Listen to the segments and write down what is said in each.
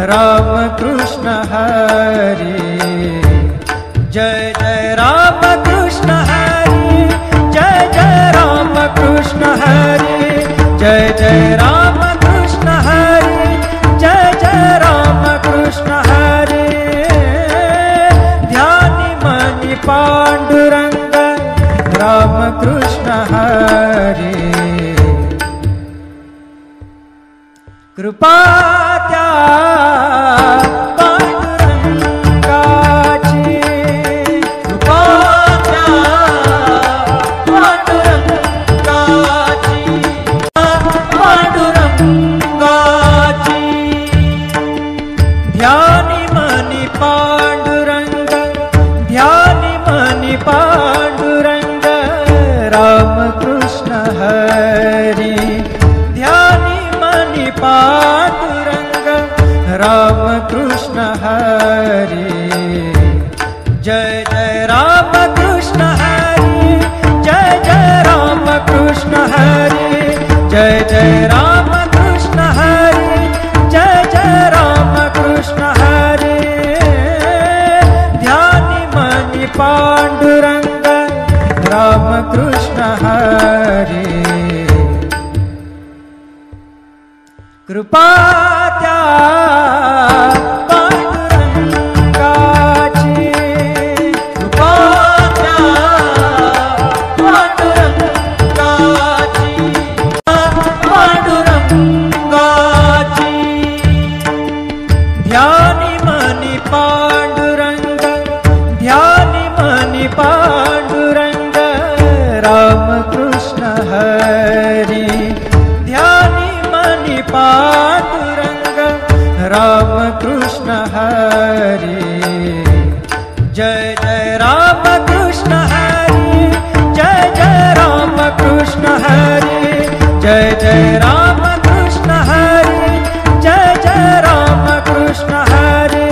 राम कृष्ण हरे, जय जय राम कृष्ण हरे, जय जय राम कृष्ण हरे, जय जय राम कृष्ण हरे, जय जय राम कृष्ण हरे। ध्यानि मनि पांडुरंग राम कृष्ण हरे, कृपा त्या पांडुरंगाची, कृपा त्या पांडुरंगाची, पांडुरंगाची। ध्यानी मनी पांडुरंग, ध्यानी मनी पांडुरंग राम कृष्ण हरी, ध्यानी मनी पांडुरंग राम कृष्ण हरे, जय जय राम कृष्ण हरे, जय जय राम कृष्ण हरे, जय जय राम कृष्ण हरे, जय जय राम कृष्ण हरे। ध्यानि मनि पांडुरंग राम कृष्ण हरे, कृपा त्या पांडुरंगाची, कृपा त्या पांडुरंगाची, पांडुरंगाची। ध्यानी मनी पांडुरंग, ध्यानी मनी पांडुरंग राम कृष्ण हरी, ध्यानी मनी पांडुरंग राम कृष्ण हरे, जय जय राम कृष्ण हरे, जय जय राम कृष्ण हरे, जय जय राम कृष्ण हरे, जय जय राम कृष्ण हरे।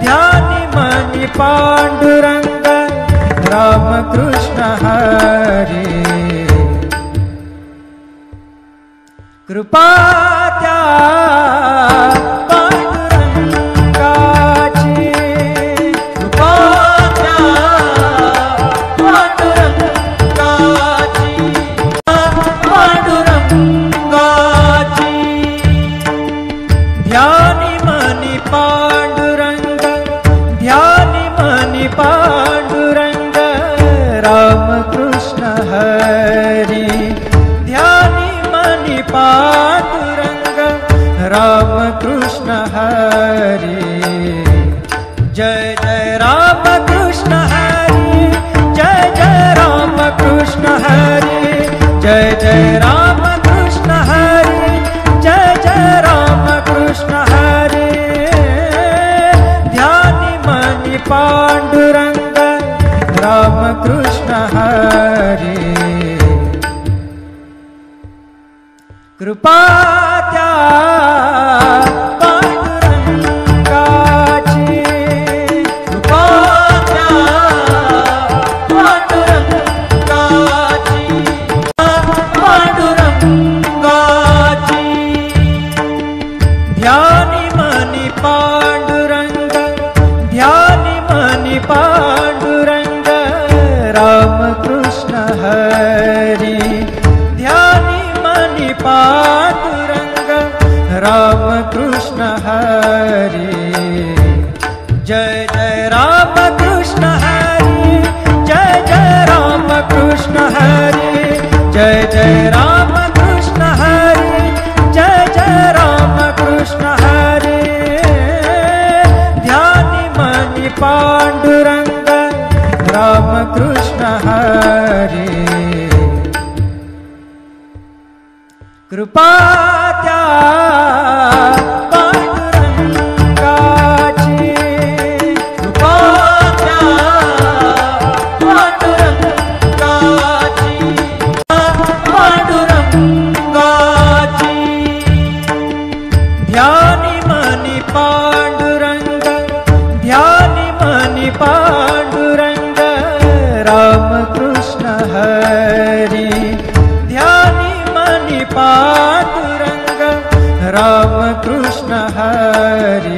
ध्यानि मनि पांडुरंग राम कृष्ण हरे, कृपा त्या पांडुरंगाची, कृपा त्या पांडुरंगाची, पांडुरंगाची। ध्यानि मनि पांडुरंग, ध्यानि मनि पांडुरंग राम कृष्ण हरी, ध्यानि मनि पांडुरंग राम कृष्ण हरे, जय जय राम कृष्ण हरे, जय जय राम कृष्ण हरे, जय जय राम कृष्ण हरे, जय जय राम कृष्ण हरे। ध्यानि मनि पांडुरंग राम कृष्ण हरे, कृपा त्या पांडुरंगाची, कृपा त्या पांडुरंगाची, पांडुरंगाची। ध्यानि मनि पांडुरंग, ध्यानि मनि पांडुरंग राम कृष्ण हरी, ध्यानि मनि पांडुरंग राम कृष्ण हरे, जय जय राम कृष्ण हरे, जय जय राम कृष्ण हरे, जय जय राम कृष्ण हरे, जय जय राम कृष्ण हरे। ध्यानि मनि पांडुरंग राम कृष्ण हरे, कृपा त्या पांडुरंगाची, कृपा त्या पांडुरंगाची, पांडुरंगाची। ध्यानि मनि पांडुरंग, ध्यानि मनि पांडुरंग राम कृष्ण हरी, ध्यानि मनि पांडुरंग राम कृष्ण हरि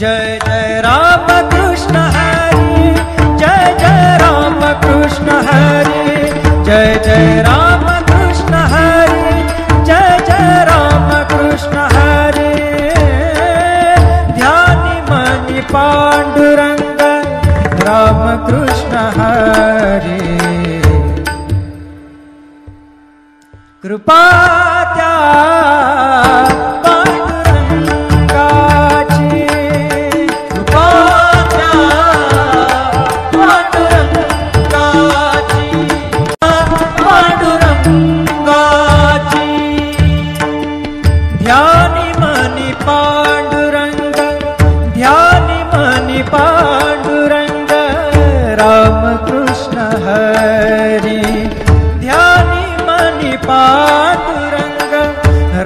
जय जय राम कृष्ण हरि जय जय राम कृष्ण हरि जय जय राम कृष्ण हरि जय जय राम कृष्ण हरि ध्यानि मनि पांडुरंग राम कृष्ण हरि कृपा त्या पांडुरंगाची कृपा त्या पांडुरंगाची पांडुरंगाची ध्यानी मनी पांडुरंग ध्यानी मनी पांडुरंग राम कृष्ण हरि ध्यानी मनी पांडुरंग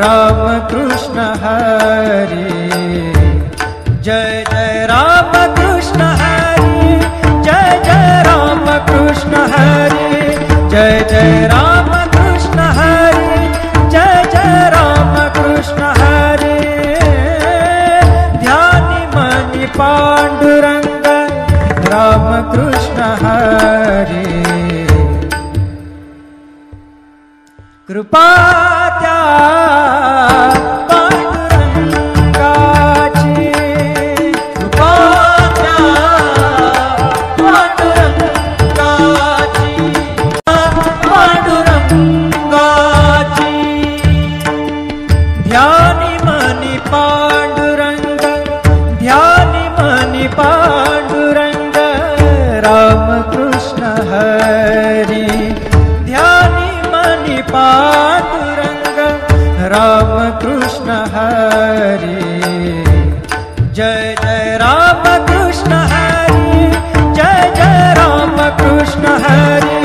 राम कृष्ण हरि जय जय राम कृष्ण हरि जय जय राम कृष्ण हरि जय जय राम कृष्ण हरि जय जय राम कृष्ण हरि ध्यानि मनि पांडुरंग राम कृष्ण हरि कृपा त्या पांडुरंगाची कृपा त्या पांडुरंगाची पांडुरंगाची ध्यानी मनी पांडुरंग ध्यानी मनी पांडुरंग राम कृष्ण हरि ध्यानी मनी पांडुरंग राम कृष्ण हरि जय जय राम कृष्ण हरि जय जय राम कृष्ण हरि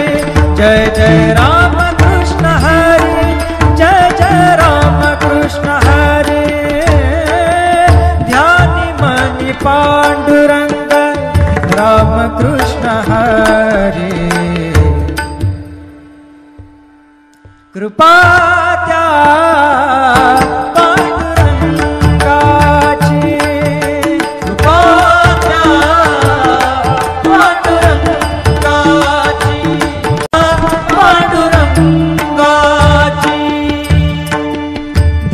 जय जय राम कृष्ण हरि जय जय राम कृष्ण हरि ध्यानि मनि पांडुरंग राम कृष्ण हरि कृपा त्या पांडुरंगाची कृपा त्या पांडुरंगाची पांडुरंगाची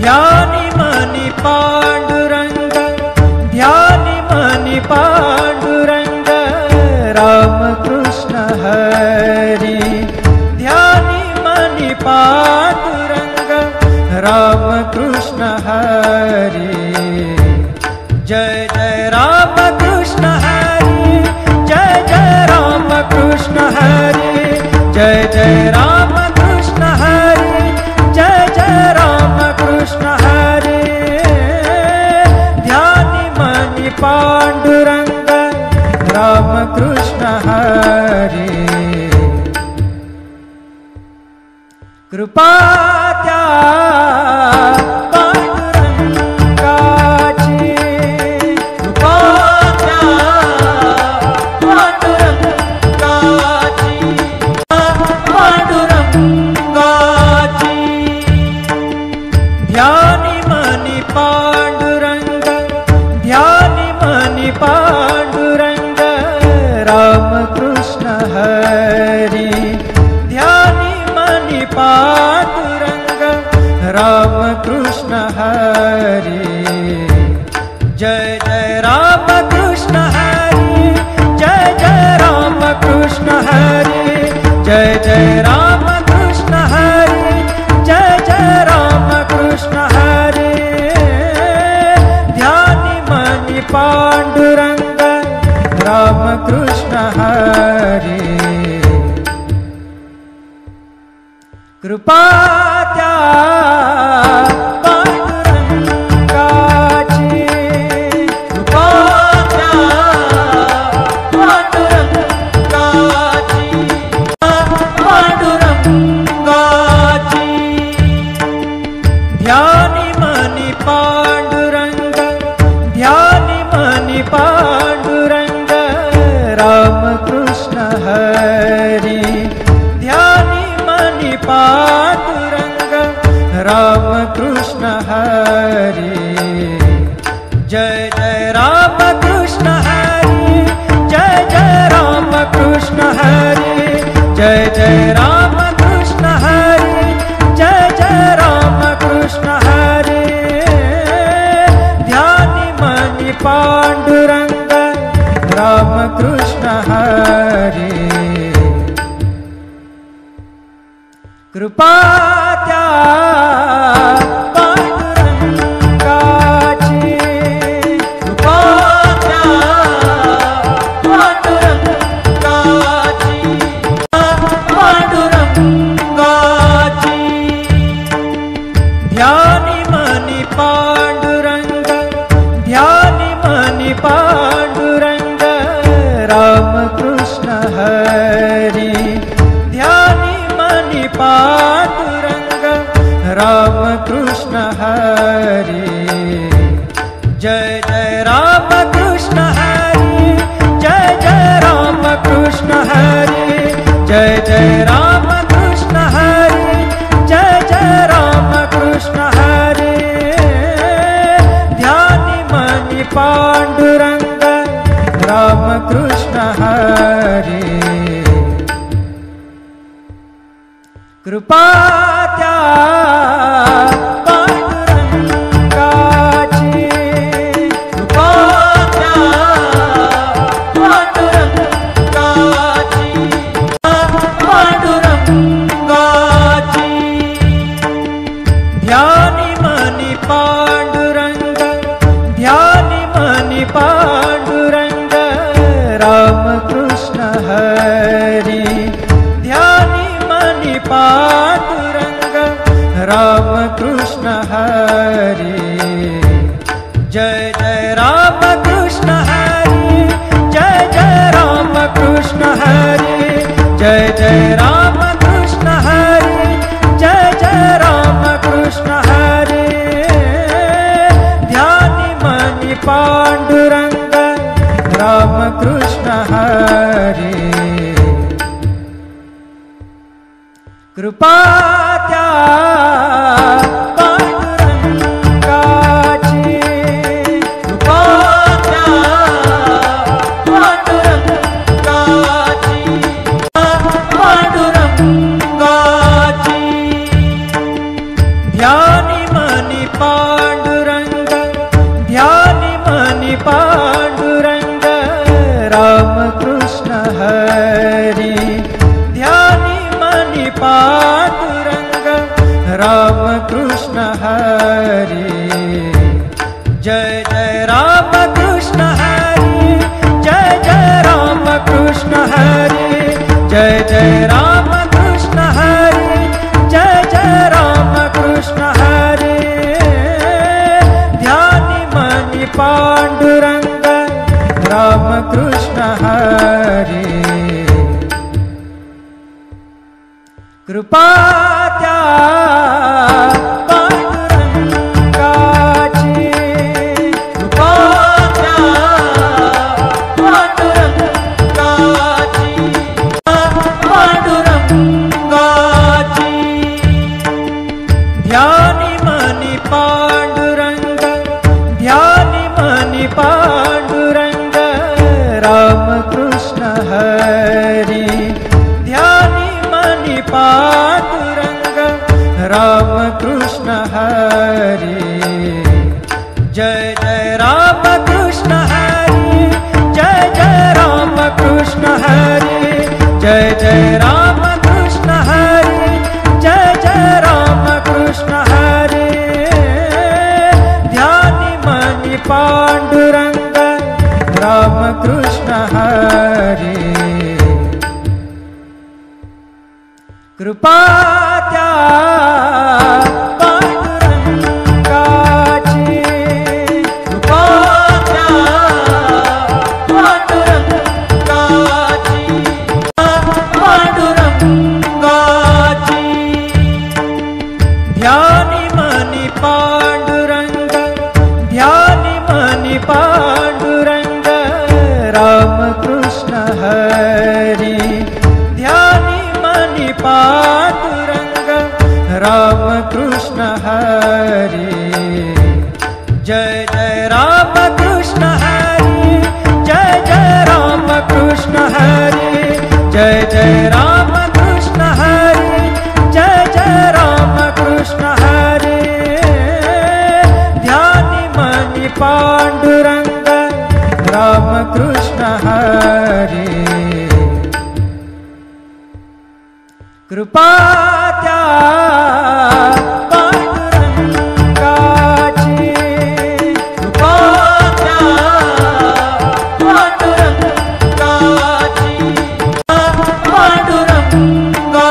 ध्यानी मनी पांडुरंग ध्यानी मनी पांडुरंग राम कृष्ण हरि ध्यानी मनी पांडुरंग राम कृष्ण हरि जय जय राम कृष्ण हरि जय जय राम कृष्ण हरि जय जय राम कृष्ण हरि जय जय राम कृष्ण हरि ध्यानि मनि पांडुरंग राम कृष्ण हरि कृपा त्या पांडुरंगाची कृपा त्या पांडुरंगाची पांडुरंगाची ध्यानि मनि पांडुरंग ध्यानि मनि पांडुरंग राम कृष्ण हरि ध्यानि मनि पांडुरंग राम कृष्ण हरि जय जय राम कृष्ण हरि जय जय राम कृष्ण हरि जय जय राम कृष्ण हरि जय जय राम कृष्ण हरि ध्यानि मनि पांडुरंग राम कृष्ण हरि कृपा त्या पांडुरंगाची कृपा त्या पांडुरंगाची पांडुरंगाची ध्यानि मनि पांडुरंग ध्यानि मनि पांडुरंग राम कृष्ण हरि ध्यानि मनि पांडुरंग राम कृष्ण हरे, जय जय राम कृष्ण हरे, जय जय राम कृष्ण हरे, जय जय राम कृष्ण हरे, जय जय राम कृष्ण हरे। ध्यानि मनि पांडुरंग राम कृष्ण हरे, कृपा त्या पांडुरंगाची, कृपा त्या पांडुरंगाची, पांडुरंगाची। ध्यानी मनी पांडुरंग, ध्यानी मनी पांडुरंग राम कृष्ण हरी, ध्यानी मनी पांडुरंग राम कृष्ण हरी, जय जय राम कृष्ण हरी, जय जय राम कृष्ण हरी, जय जय राम कृष्ण हरी, जय जय राम कृष्ण हरी। ध्यानि मनि पांडुरंग राम कृष्ण हरी, कृपा त्या पांडुरंगाची, कृपा त्या पांडुरंगाची, पांडुरंगाची। ध्यानी मनी पांडुरंग, ध्यानी मनी पांडुरंग राम कृष्ण हरी, ध्यानी मनी पांडुरंग राम कृष्ण हरी, जय जय राम कृष्ण हरी, जय जय राम कृष्ण हरी, जय जय राम कृष्ण हरी, जय जय राम कृष्ण हरी। ध्यानि मनि पांडुरंग राम कृष्ण हरी, कृपा त्या पांडुरंगाची, कृपा त्या पांडुरंगाची, पांडुरंगाची। ध्यानि मनि पांडुरंग, ध्यानि मनि पांडुरंग राम कृष्ण हरी, ध्यानि मनि पांडुरंग राम कृष्ण हरी, जय जय राम कृष्ण हरी, जय जय राम कृष्ण हरी, जय जय राम कृष्ण हरी, जय जय राम कृष्ण हरी। ध्यानि मनि पांडुरंग राम कृष्ण हरी, कृपा त्या पांडुरंगाची, कृपा त्या पांडुरंगाची, पांडुरंगाची। ध्यानि मनि पांडुरंग, ध्यानि मनि पांडुरंग राम कृष्ण हरी, ध्यानि मनि पांडुरंग राम कृष्ण हरी, जय जय राम कृष्ण हरी, जय जय राम कृष्ण हरी, जय जय राम कृष्ण हरी, जय जय राम कृष्ण हरी। ध्यानि मनि पांडुरंग राम कृष्ण हरी, कृपा त्या पांडुरंगाची, कृपा त्या पांडुरंगाची, पांडुरंगाची। ध्यानि मनि पांडुरंग, ध्यानि मनि पांडुरंग राम कृष्ण हरी, ध्यानि मनि पांडुरंग राम कृष्ण हरे, जय जय राम कृष्ण हरे, जय जय राम कृष्ण हरे, जय जय राम कृष्ण हरे, जय जय राम कृष्ण हरे। ध्यानि मनि पांडुरंग राम कृष्ण हरे, कृपा त्या पांडुरंगाची, कृपा त्या पांडुरंगाची, पांडुरंगाची।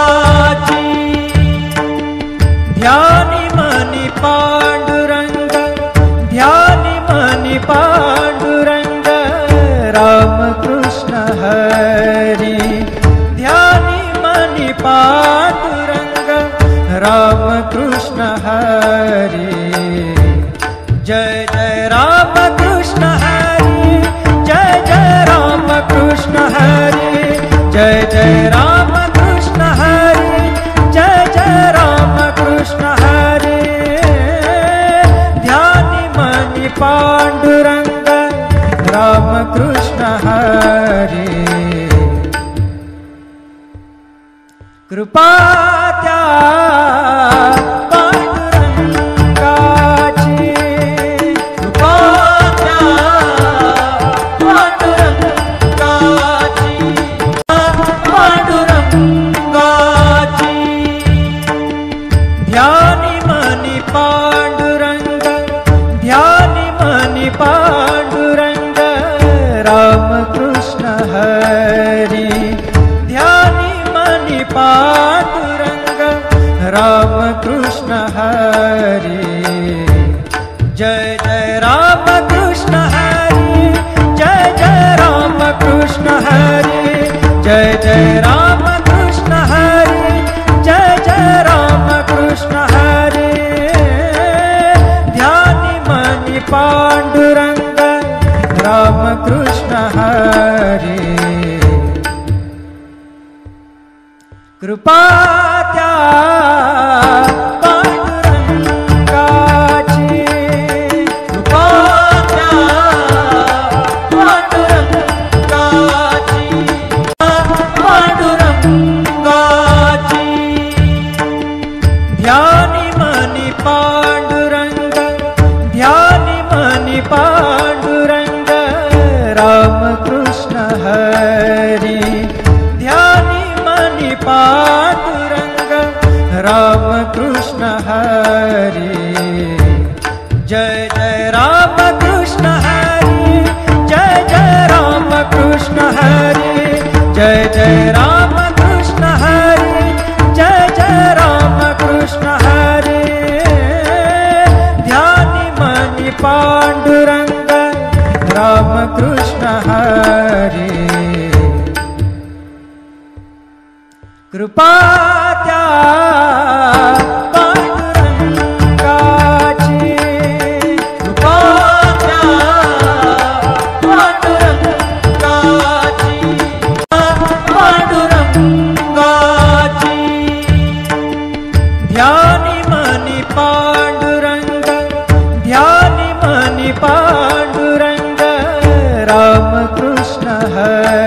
ध्यानि मनि पांडुरंग, ध्यानि मनि पांडुरंग राम कृष्ण हरि, ध्यानि मनि पांडुरंग राम कृष्ण हरि, जय जय राम कृष्ण हरि, जय जय राम कृष्ण हरि, जय जय राम कृष्ण हरि, जय जय राम कृष्ण हरि। ध्यानि मनि पांडुरंग राम कृष्ण हरि, कृपा त्या पांडुरंगाची, कृपा त्या पांडुरंगाची, पांडुरंगाची। ध्यानि मनि पांडुरंग, ध्यानि मनि पांडुरंग राम कृष्ण हरि, ध्यानि मनि पांडुरंग राम कृष्ण हरि, जय जय राम कृष्ण हरि, जय जय राम कृष्ण हरि, जय जय राम कृष्ण हरि, जय जय राम कृष्ण हरि। ध्यानि मनि पांडुरंग राम कृष्ण हरि, कृपा त्या पांडुरंगाची, कृपा त्या पांडुरंगाची, पांडुरंगाची। ध्यानि मनि पांडुरंग, ध्यानि मनि पांडुरंग राम कृष्ण हरि, ध्यानि मनि पांडुरंग राम कृष्ण हरि, जय जय राम कृष्ण हरि, जय जय राम कृष्ण हरि, जय जय राम कृष्ण हरि, जय जय राम कृष्ण हरि। ध्यानि मनि पांडुरंग राम कृष्ण हरि, कृपा त्या पांडुरंगाची, कृपा त्या पांडुरंगाची, पांडुरंगाची। ध्यानि मनि पांडुरंग, ध्यानि मनि पांडुरंग राम कृष्ण हरि,